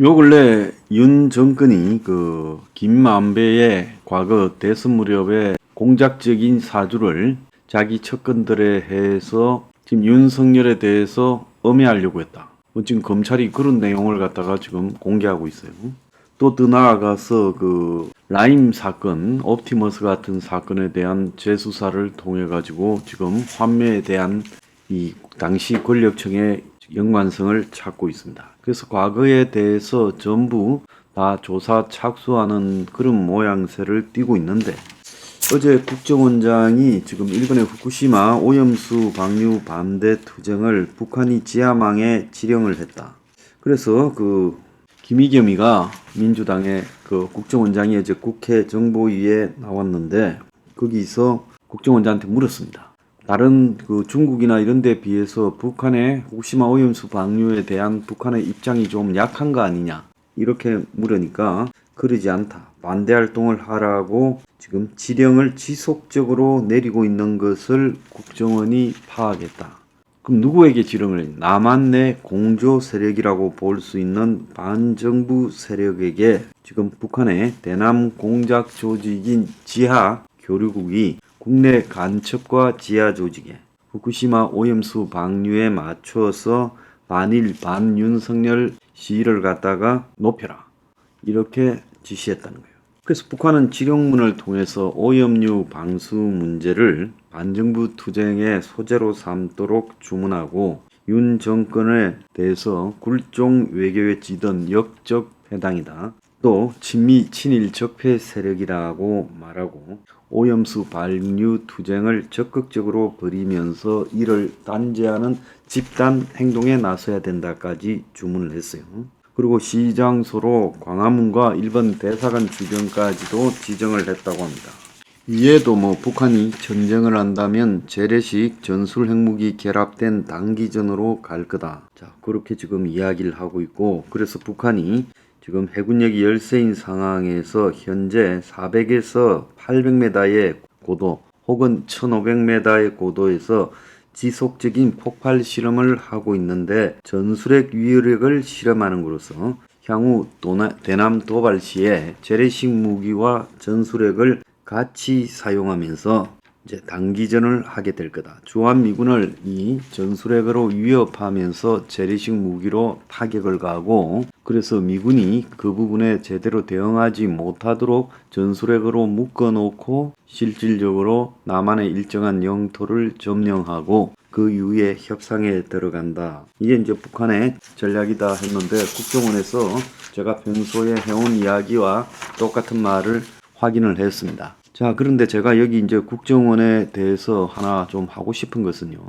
요 근래 윤 정권이 그 김만배의 과거 대선 무렵에 공작적인 사주를 자기 측근들에 해서 지금 윤석열에 대해서 엄해하려고 했다. 지금 검찰이 그런 내용을 갖다가 지금 공개하고 있어요. 또 더 나아가서 그 라임 사건, 옵티머스 같은 사건에 대한 재수사를 통해 가지고 지금 환매에 대한 이 당시 권력층의 연관성을 찾고 있습니다. 그래서 과거에 대해서 전부 다 조사 착수하는 그런 모양새를 띠고 있는데, 어제 국정원장이 지금 일본의 후쿠시마 오염수 방류 반대 투쟁을 북한이 지하망에 지령을 했다. 그래서 그 김의겸이가 민주당의 그 국정원장이 어제 국회 정보위에 나왔는데, 거기서 국정원장한테 물었습니다. 다른 그 중국이나 이런 데 비해서 북한의 후쿠시마 오염수 방류에 대한 북한의 입장이 좀 약한 거 아니냐, 이렇게 물으니까 그러지 않다, 반대 활동을 하라고 지금 지령을 지속적으로 내리고 있는 것을 국정원이 파악했다. 그럼 누구에게 지령을 했냐? 남한 내 공조 세력이라고 볼 수 있는 반정부 세력에게 지금 북한의 대남 공작 조직인 지하 교류국이 국내 간첩과 지하 조직에 후쿠시마 오염수 방류에 맞춰서 반일 반윤석열 시위를 갖다가 높여라, 이렇게 지시했다는 거예요. 그래서 북한은 지령문을 통해서 오염류 방수 문제를 반정부 투쟁의 소재로 삼도록 주문하고, 윤 정권에 대해서 굴종 외교에 지던 역적 해당이다, 또 친미 친일 적폐 세력이라고 말하고, 오염수 방류 투쟁을 적극적으로 벌이면서 이를 단죄하는 집단 행동에 나서야 된다까지 주문을 했어요. 그리고 시장소로 광화문과 일본 대사관 주변까지도 지정을 했다고 합니다. 이에도 북한이 전쟁을 한다면 재래식 전술 핵무기 결합된 단기전으로 갈 거다. 자, 그렇게 지금 이야기를 하고 있고, 그래서 북한이 지금 해군력이 열세인 상황에서 현재 400에서 800m의 고도 혹은 1500m의 고도에서 지속적인 폭발 실험을 하고 있는데, 전술핵 위력을 실험하는 것으로서 향후 대남 도발 시에 재래식 무기와 전술핵을 같이 사용하면서 이제 단기전을 하게 될 거다. 주한미군을 이 전술핵으로 위협하면서 재래식 무기로 타격을 가하고, 그래서 미군이 그 부분에 제대로 대응하지 못하도록 전술핵으로 묶어놓고 실질적으로 남한의 일정한 영토를 점령하고 그 이후에 협상에 들어간다. 이게 이제 북한의 전략이다 했는데, 국정원에서 제가 평소에 해온 이야기와 똑같은 말을 확인을 했습니다. 자, 그런데 제가 여기 이제 국정원에 대해서 하나 좀 하고 싶은 것은요,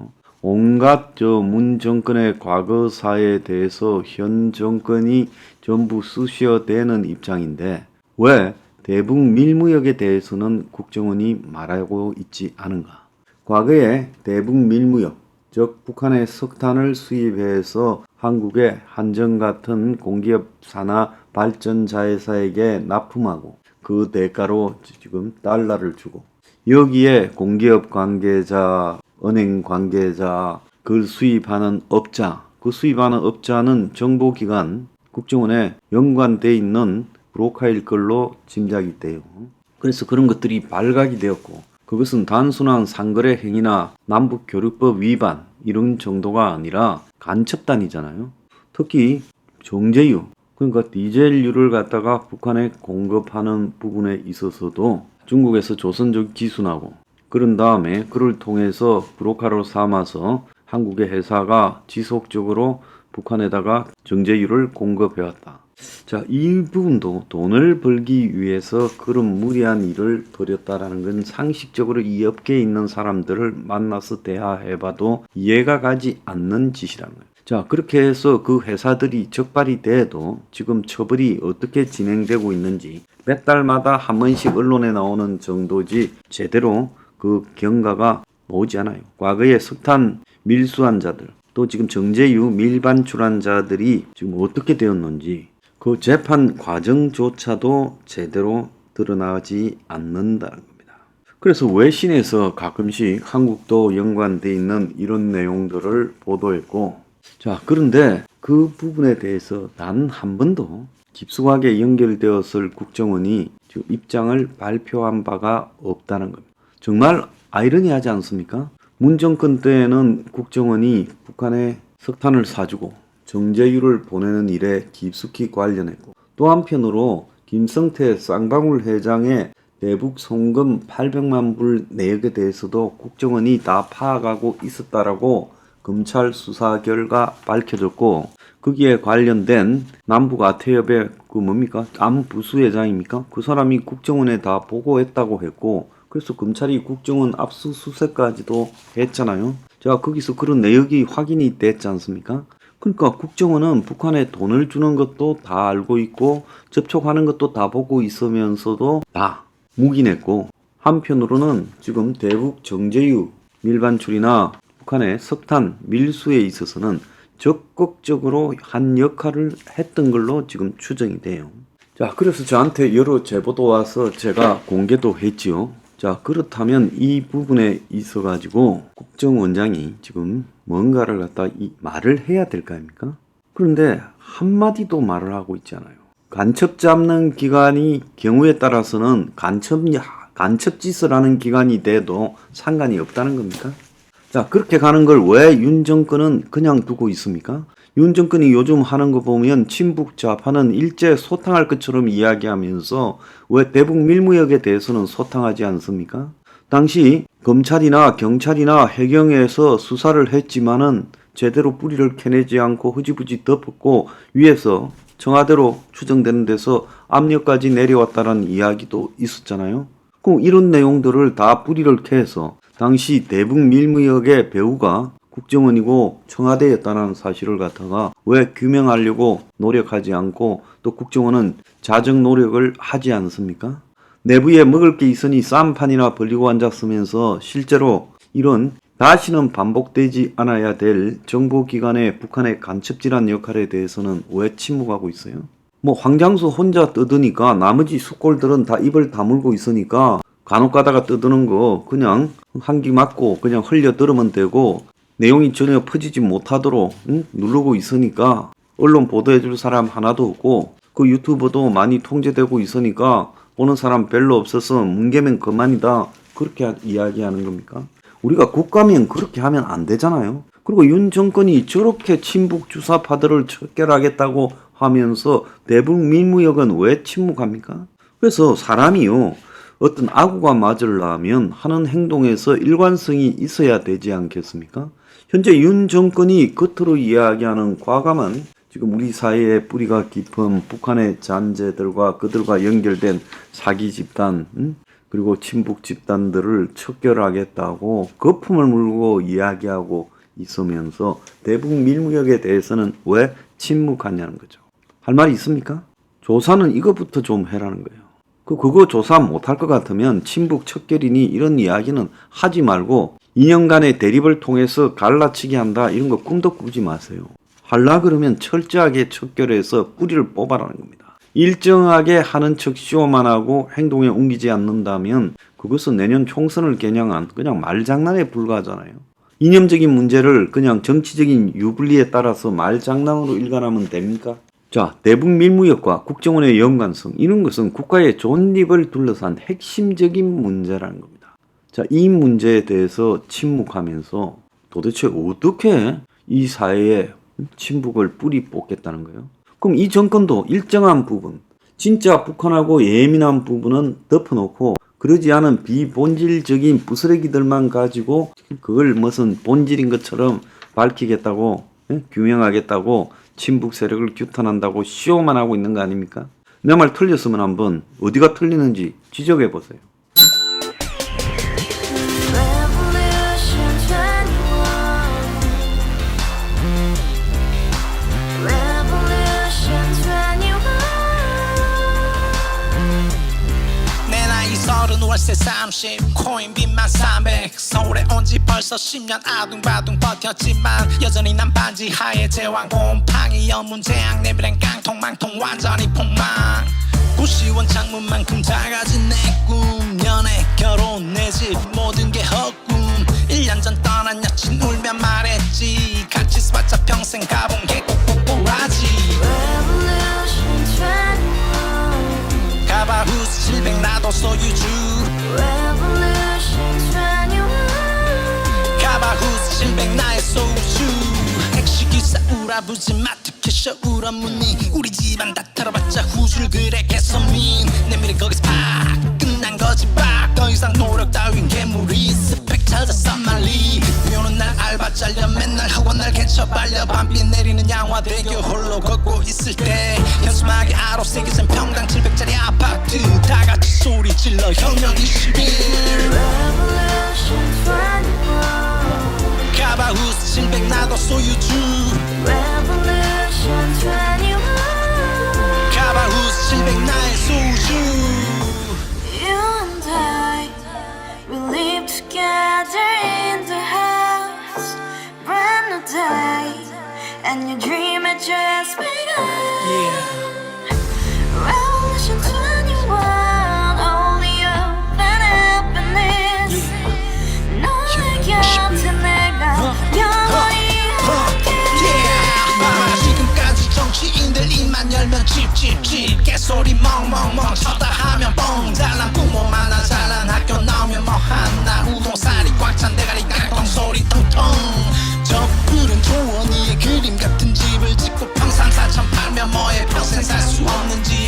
온갖 문 정권의 과거사에 대해서 현 정권이 전부 쑤셔대는 입장인데, 왜 대북 밀무역에 대해서는 국정원이 말하고 있지 않은가? 과거에 대북 밀무역, 즉 북한의 석탄을 수입해서 한국의 한정 같은 공기업 산하 발전자회사에게 납품하고, 그 대가로 지금 달러를 주고, 여기에 공기업 관계자, 은행 관계자, 그걸 수입하는 업자, 그 수입하는 업자는 정보기관, 국정원에 연관돼 있는 브로커일 걸로 짐작이 돼요. 그래서 그런 것들이 발각이 되었고, 그것은 단순한 상거래 행위나 남북교류법 위반 이런 정도가 아니라 간첩단이잖아요. 특히 정제유, 그러니까 디젤유를 갖다가 북한에 공급하는 부분에 있어서도 중국에서 조선족 기순하고, 그런 다음에 그를 통해서 브로커로 삼아서 한국의 회사가 지속적으로 북한에다가 정제유를 공급해왔다. 자, 이 부분도 돈을 벌기 위해서 그런 무리한 일을 벌였다라는 건 상식적으로 이 업계에 있는 사람들을 만나서 대화해봐도 이해가 가지 않는 짓이라는 거예요. 자, 그렇게 해서 그 회사들이 적발이 돼도 지금 처벌이 어떻게 진행되고 있는지 몇 달마다 한 번씩 언론에 나오는 정도지 제대로 그 경과가 나오지 않아요. 과거에 석탄 밀수한 자들, 또 지금 정제유 밀반출한 자들이 지금 어떻게 되었는지 그 재판 과정조차도 제대로 드러나지 않는다는 겁니다. 그래서 외신에서 가끔씩 한국도 연관돼 있는 이런 내용들을 보도했고, 자, 그런데 그 부분에 대해서 단 한 번도 깊숙하게 연결되었을 국정원이 지금 입장을 발표한 바가 없다는 겁니다. 정말 아이러니하지 않습니까? 문 정권 때에는 국정원이 북한에 석탄을 사주고 정제유를 보내는 일에 깊숙이 관련했고, 또 한편으로 김성태 쌍방울 회장의 대북 송금 800만 불 내역에 대해서도 국정원이 다 파악하고 있었다라고 검찰 수사 결과 밝혀졌고, 거기에 관련된 남북 아태협의 그 뭡니까? 안 부수회장입니까? 그 사람이 국정원에 다 보고했다고 했고, 그래서 검찰이 국정원 압수수색까지도 했잖아요. 자, 거기서 그런 내역이 확인이 됐지 않습니까? 그러니까 국정원은 북한에 돈을 주는 것도 다 알고 있고 접촉하는 것도 다 보고 있으면서도 다 묵인했고, 한편으로는 지금 대북 정제유 밀반출이나 북한의 석탄 밀수에 있어서는 적극적으로 한 역할을 했던 걸로 지금 추정이 돼요. 자, 그래서 저한테 여러 제보도 와서 제가 공개도 했지요. 자, 그렇다면 이 부분에 있어 가지고 국정원장이 지금 뭔가를 갖다 말을 해야 될 거 아닙니까? 그런데 한마디도 말을 하고 있지 않아요. 간첩 잡는 기관이 경우에 따라서는 간첩짓을 하는 기관이 돼도 상관이 없다는 겁니까? 자, 그렇게 가는 걸 왜 윤 정권은 그냥 두고 있습니까? 윤 정권이 요즘 하는 거 보면 친북 좌파는 일제 소탕할 것처럼 이야기하면서 왜 대북 밀무역에 대해서는 소탕하지 않습니까? 당시 검찰이나 경찰이나 해경에서 수사를 했지만은 제대로 뿌리를 캐내지 않고 흐지부지 덮었고, 위에서 청와대로 추정되는 데서 압력까지 내려왔다는 이야기도 있었잖아요. 그럼 이런 내용들을 다 뿌리를 캐서 당시 대북 밀무역의 배후가 국정원이고 청와대였다는 사실을 갖다가 왜 규명하려고 노력하지 않고, 또 국정원은 자정 노력을 하지 않습니까? 내부에 먹을 게 있으니 쌈판이나 벌리고 앉았으면서 실제로 이런 다시는 반복되지 않아야 될 정보기관의 북한의 간첩질한 역할에 대해서는 왜 침묵하고 있어요? 뭐 황장수 혼자 떠드니까 나머지 숙골들은 다 입을 다물고 있으니까 간혹 가다가 떠드는 거 그냥 한기 맞고 그냥 흘려 들으면 되고, 내용이 전혀 퍼지지 못하도록 누르고 있으니까 언론 보도해줄 사람 하나도 없고, 그 유튜버도 많이 통제되고 있으니까 보는 사람 별로 없어서 뭉개면 그만이다, 그렇게 이야기하는 겁니까? 우리가 국가면 그렇게 하면 안 되잖아요. 그리고 윤 정권이 저렇게 친북 주사파들을 척결하겠다고 하면서 대북 밀무역은 왜 침묵합니까? 그래서 사람이요, 어떤 악우가 맞으려면 하는 행동에서 일관성이 있어야 되지 않겠습니까? 현재 윤 정권이 겉으로 이야기하는 과감한 지금 우리 사회의 뿌리가 깊은 북한의 잔재들과 그들과 연결된 사기 집단, 그리고 친북 집단들을 척결하겠다고 거품을 물고 이야기하고 있으면서 대북 밀무역에 대해서는 왜 침묵하냐는 거죠. 할 말이 있습니까? 조사는 이것부터 좀 해라는 거예요. 그거 조사 못할 것 같으면 친북 척결이니 이런 이야기는 하지 말고 2년간의 대립을 통해서 갈라치기 한다, 이런 거 꿈도 꾸지 마세요. 하려 그러면 철저하게 척결해서 뿌리를 뽑아라는 겁니다. 일정하게 하는 척 쇼만 하고 행동에 옮기지 않는다면 그것은 내년 총선을 겨냥한 그냥 말장난에 불과하잖아요. 이념적인 문제를 그냥 정치적인 유불리에 따라서 말장난으로 일관하면 됩니까? 자, 대북 밀무역과 국정원의 연관성, 이런 것은 국가의 존립을 둘러싼 핵심적인 문제라는 겁니다. 자, 이 문제에 대해서 침묵하면서 도대체 어떻게 이 사회에 친북을 뿌리 뽑겠다는 거예요? 그럼 이 정권도 일정한 부분, 진짜 북한하고 예민한 부분은 덮어놓고 그러지 않은 비본질적인 부스러기들만 가지고 그걸 무슨 본질인 것처럼 밝히겠다고, 규명하겠다고 친북 세력을 규탄한다고 쇼만 하고 있는 거 아닙니까? 내 말 틀렸으면 한번 어디가 틀리는지 지적해 보세요. 월세 30 코인빚만 300 서울에 온 지 벌써 10년 아둥바둥 버텼지만 여전히 난 반지 하에 제왕 곰팡이 연문 재앙 내 미래는 깡통망통 완전히 폭망 구시원 창문만큼 작아진 내 꿈 연애 결혼 내 집 모든 게 헛꿈 1년 전 떠난 여친 울며 말했지 같이 살자 평생 700 나도 소유주 Revolution 21 가바후스 700 나의 소주 택시기사 우라부지 마트 캐셔 울어무니 우리 집안 다 털어봤자 후줄 그래 개선민 내 미래 거기서 팍 끝난 거지 팍더 이상 노력 따윈 괴물이 스펙 찾아서 말리 비오는 날 알바 잘려 맨날 학원 날 개쳐 발려 밤비 내리는 양화대교 홀로 걷고 있을 때 현수막에 아로 새겨진 평당 700짜리 아파트 다 같이 소리 질러 혁명 21 Revolution 21 가바후스 700 나도 소유주 Revolution 21 가바후스 700 나의 소주 You and I, we live together in the house. Brand new day, and your dream had just begun. Revolution 21, only open happiness. 너의 곁에 내가 영원히 Yeah. 지금까지 정치인들 입만 열면 찝찝찝 개소리 멍멍멍 쳤다 하면 뻥 잘난 부모 많아 잘난 학교 나오면 뭐 하나 우동살이 꽉 찬 대가리 깡통 소리 텅텅 저 푸른 조원이의 그림 같은 집을 짓고 평상 4천 팔면 뭐해 평생 살 수 없는 집